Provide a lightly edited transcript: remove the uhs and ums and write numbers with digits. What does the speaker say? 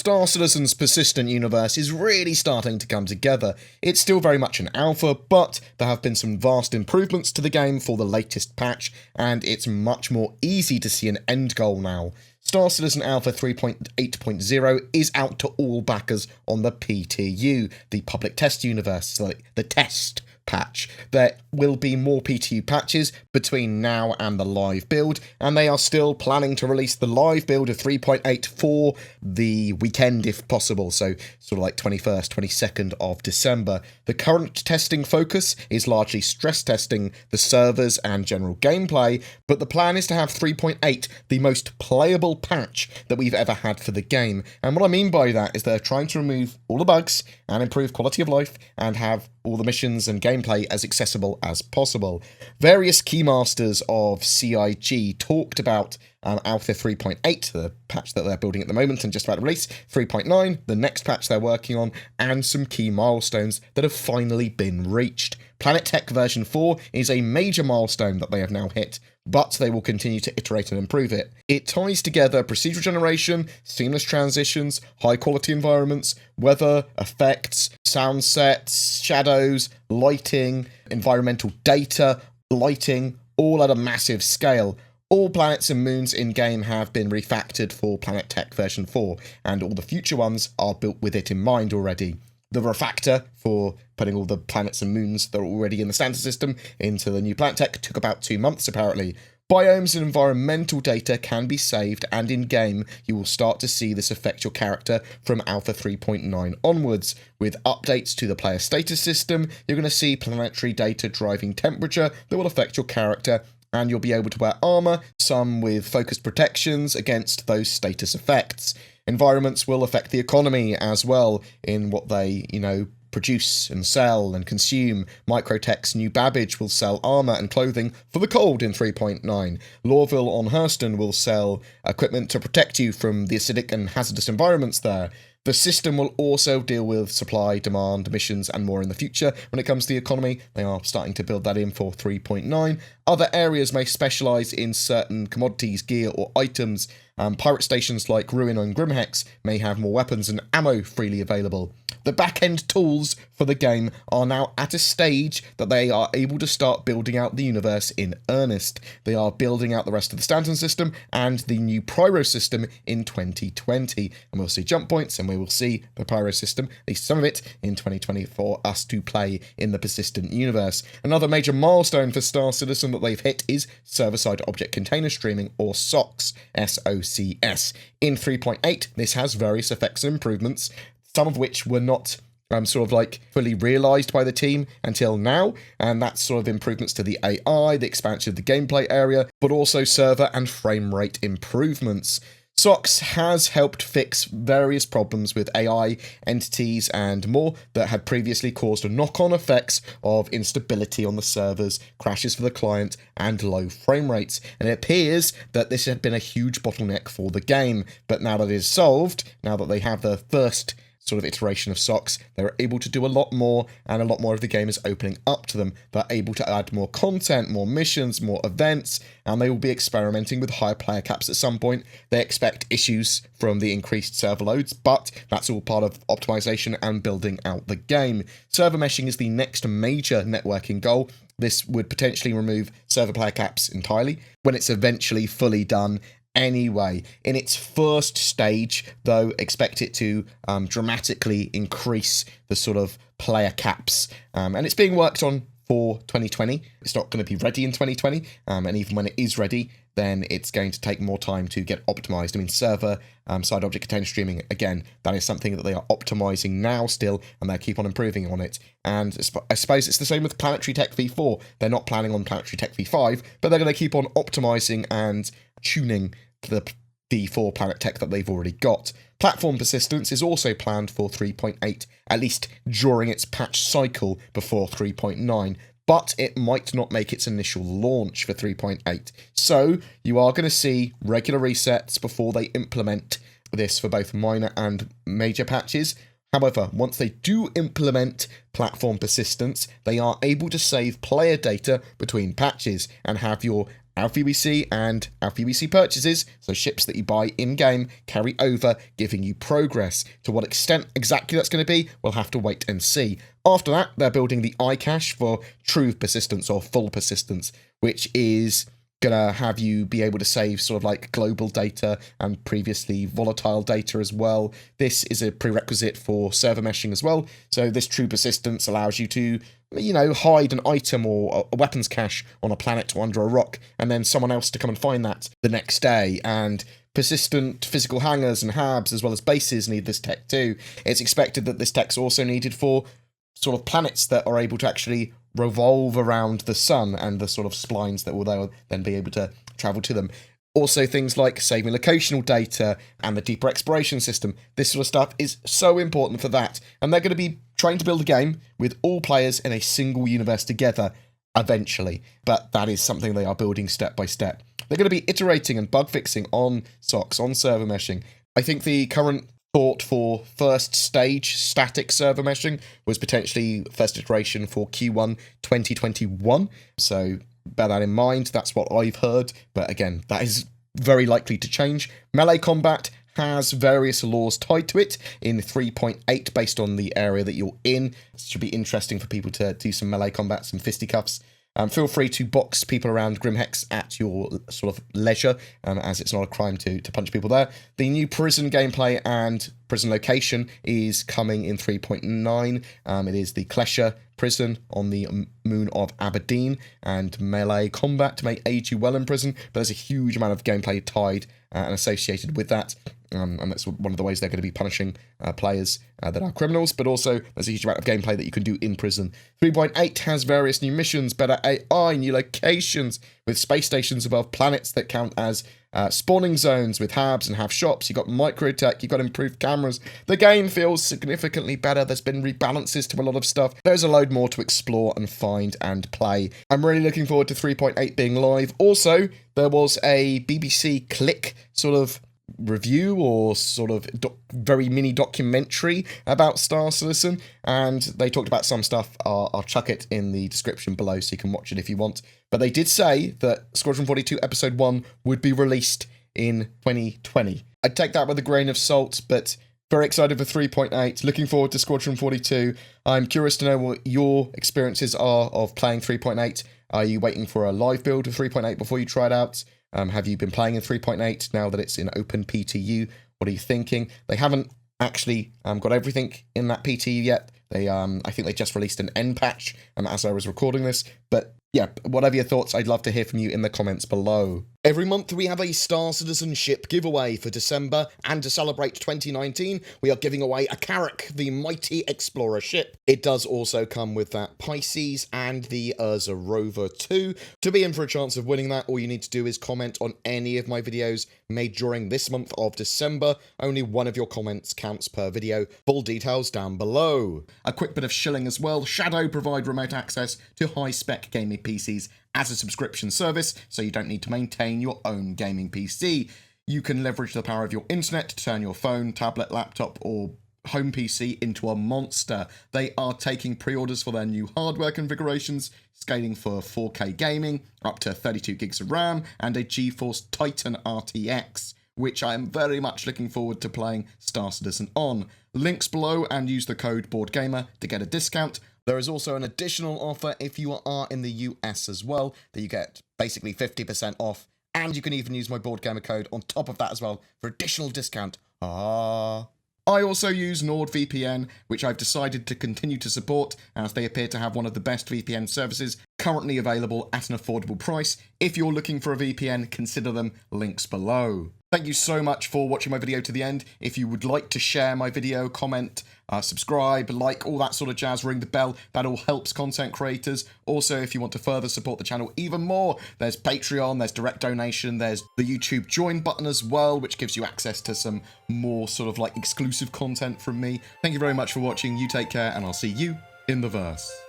Star Citizen's persistent universe is really starting to come together. It's still very much an alpha, but there have been some vast improvements to the game for the latest patch, and it's much more easy to see an end goal now. Star Citizen Alpha 3.8.0 is out to all backers on the PTU, the public test universe, like the test patch. There will be more PTU patches between now and the live build, and they are still planning to release the live build of 3.8 for the weekend if possible, so sort of like 21st, 22nd of December. The current testing focus is largely stress testing the servers and general gameplay, but the plan is to have 3.8 the most playable patch that we've ever had for the game. And what I mean by that is they're trying to remove all the bugs and improve quality of life and have all the missions and gameplay as accessible as possible. Various keymasters of CIG talked about Alpha 3.8, the patch that they're building at the moment and just about to release, 3.9, the next patch they're working on, and some key milestones that have finally been reached. Planet Tech version 4 is a major milestone that they have now hit, but they will continue to iterate and improve it. It ties together procedural generation, seamless transitions, high-quality environments, weather, effects, sound sets, shadows, lighting, environmental data, lighting, all at a massive scale. All planets and moons in-game have been refactored for Planet Tech version 4, and all the future ones are built with it in mind already. The refactor for putting all the planets and moons that are already in the standard system into the new Planet Tech took about 2 months apparently. Biomes and environmental data can be saved, and in-game you will start to see this affect your character from Alpha 3.9 onwards. With updates to the player status system, you're going to see planetary data driving temperature that will affect your character, and you'll be able to wear armor, some with focused protections against those status effects. Environments will affect the economy as well in what they, produce and sell and consume. Microtech's new Babbage will sell armor and clothing for the cold in 3.9. Lorville on Hurston will sell equipment to protect you from the acidic and hazardous environments there. The system will also deal with supply, demand, emissions, and more in the future. When it comes to the economy, they are starting to build that in for 3.9. Other areas may specialise in certain commodities, gear, or items. Pirate stations like Ruin and Grimhex may have more weapons and ammo freely available. The back-end tools for the game are now at a stage that they are able to start building out the universe in earnest. They are building out the rest of the Stanton system and the new Pyro system in 2020. And we'll see jump points and we will see the Pyro system, at least some of it, in 2020 for us to play in the persistent universe. Another major milestone for Star Citizen that they've hit is Server-Side Object Container Streaming, or SOCS, SOCS. In 3.8, this has various effects and improvements, some of which were not fully realised by the team until now, and that's sort of improvements to the AI, the expansion of the gameplay area, but also server and frame rate improvements. SOCS has helped fix various problems with AI, entities, and more that had previously caused knock-on effects of instability on the servers, crashes for the client, and low frame rates. And it appears that this had been a huge bottleneck for the game, but now that it is solved, now that they have the first sort of iteration of SOCS, they're able to do a lot more, and a lot more of the game is opening up to them. They're able to add more content, more missions, more events, and they will be experimenting with higher player caps at some point. They expect issues from the increased server loads, but that's all part of optimization and building out the game. Server meshing is the next major networking goal. This would potentially remove server player caps entirely when it's eventually fully done. Anyway, in its first stage, though, expect it to dramatically increase the sort of player caps. And it's being worked on for 2020. It's not going to be ready in 2020. And even when it is ready, then it's going to take more time to get optimized. I mean, server side object container streaming, again, that is something that they are optimizing now still, and they keep on improving on it. And I suppose it's the same with Planetary Tech V4. They're not planning on Planetary Tech V5, but they're going to keep on optimizing and tuning the V4 Planet Tech that they've already got. Platform persistence is also planned for 3.8, at least during its patch cycle before 3.9, but it might not make its initial launch for 3.8. So you are going to see regular resets before they implement this for both minor and major patches. However, once they do implement platform persistence, they are able to save player data between patches and have your Alpha UBC and Alpha UBC purchases, so ships that you buy in-game, carry over, giving you progress. To what extent exactly that's going to be, we'll have to wait and see. After that, they're building the iCache for true persistence or full persistence, which is gonna have you be able to save sort of like global data and previously volatile data as well. This is a prerequisite for server meshing as well. So this true persistence allows you to, you know, hide an item or a weapons cache on a planet or under a rock, and then someone else to come and find that the next day. And persistent physical hangars and hubs as well as bases need this tech too. It's expected that this tech's also needed for sort of planets that are able to actually revolve around the sun and the sort of splines that will then be able to travel to them. Also things like saving locational data and the deeper exploration system. This sort of stuff is so important for that. And they're going to be trying to build a game with all players in a single universe together eventually. But that is something they are building step by step. They're going to be iterating and bug fixing on SOCs, on server meshing. I think the current thought for first stage static server meshing was potentially first iteration for Q1 2021. So bear that in mind. That's what I've heard. But again, that is very likely to change. Melee combat has various laws tied to it in 3.8 based on the area that you're in. It should be interesting for people to do some melee combat, some fisticuffs. Feel free to box people around Grimhex at your sort of leisure, as it's not a crime to punch people there. The new prison gameplay and prison location is coming in 3.9. It is the Klesher prison on the moon of Aberdeen, and melee combat may aid you well in prison, but there's a huge amount of gameplay tied and associated with that. And that's one of the ways they're going to be punishing players that are criminals, but also there's a huge amount of gameplay that you can do in prison. 3.8 has various new missions, better AI, new locations, with space stations above planets that count as spawning zones with hubs and have shops. You've got microtech, you've got improved cameras. The game feels significantly better. There's been rebalances to a lot of stuff. There's a load more to explore and find and play. I'm really looking forward to 3.8 being live. Also, there was a BBC Click sort of review or sort of very mini documentary about Star Citizen, and they talked about some stuff. I'll chuck it in the description below so you can watch it if you want. But they did say that Squadron 42 Episode 1 would be released in 2020. I'd take that with a grain of salt, but very excited for 3.8. Looking forward to Squadron 42. I'm curious to know what your experiences are of playing 3.8. Are you waiting for a live build of 3.8 before you try it out? Have you been playing in 3.8 now that it's in open PTU? What are you thinking? They haven't actually got everything in that PTU yet. They, I think they just released an end patch as I was recording this. But yeah, whatever your thoughts, I'd love to hear from you in the comments below. Every month we have a Star Citizen ship giveaway for December, and to celebrate 2019, we are giving away a Carrack, the mighty explorer ship. It does also come with that Pisces and the Urza Rover 2. To be in for a chance of winning that, all you need to do is comment on any of my videos made during this month of December. Only one of your comments counts per video. Full details down below. A quick bit of shilling as well. Shadow provide remote access to high-spec gaming PCs as a subscription service, so you don't need to maintain your own gaming PC. You can leverage the power of your internet to turn your phone, tablet, laptop, or home PC into a monster. They are taking pre-orders for their new hardware configurations, scaling for 4K gaming, up to 32 gigs of RAM, and a GeForce Titan RTX, which I am very much looking forward to playing Star Citizen on. Links below, and use the code BoredGamer to get a discount. There is also an additional offer if you are in the US as well, that you get basically 50% off, and you can even use my BoredGamer code on top of that as well for additional discount. I also use NordVPN, which I've decided to continue to support, as they appear to have one of the best VPN services currently available at an affordable price. If you're looking for a VPN, consider them. Links below. Thank you so much for watching my video to the end. If you would like to share my video, comment, subscribe, like, all that sort of jazz, ring the bell, that all helps content creators. Also, if you want to further support the channel even more, there's Patreon, there's direct donation, there's the YouTube join button as well, which gives you access to some more sort of like exclusive content from me. Thank you very much for watching. You take care, and I'll see you in the verse.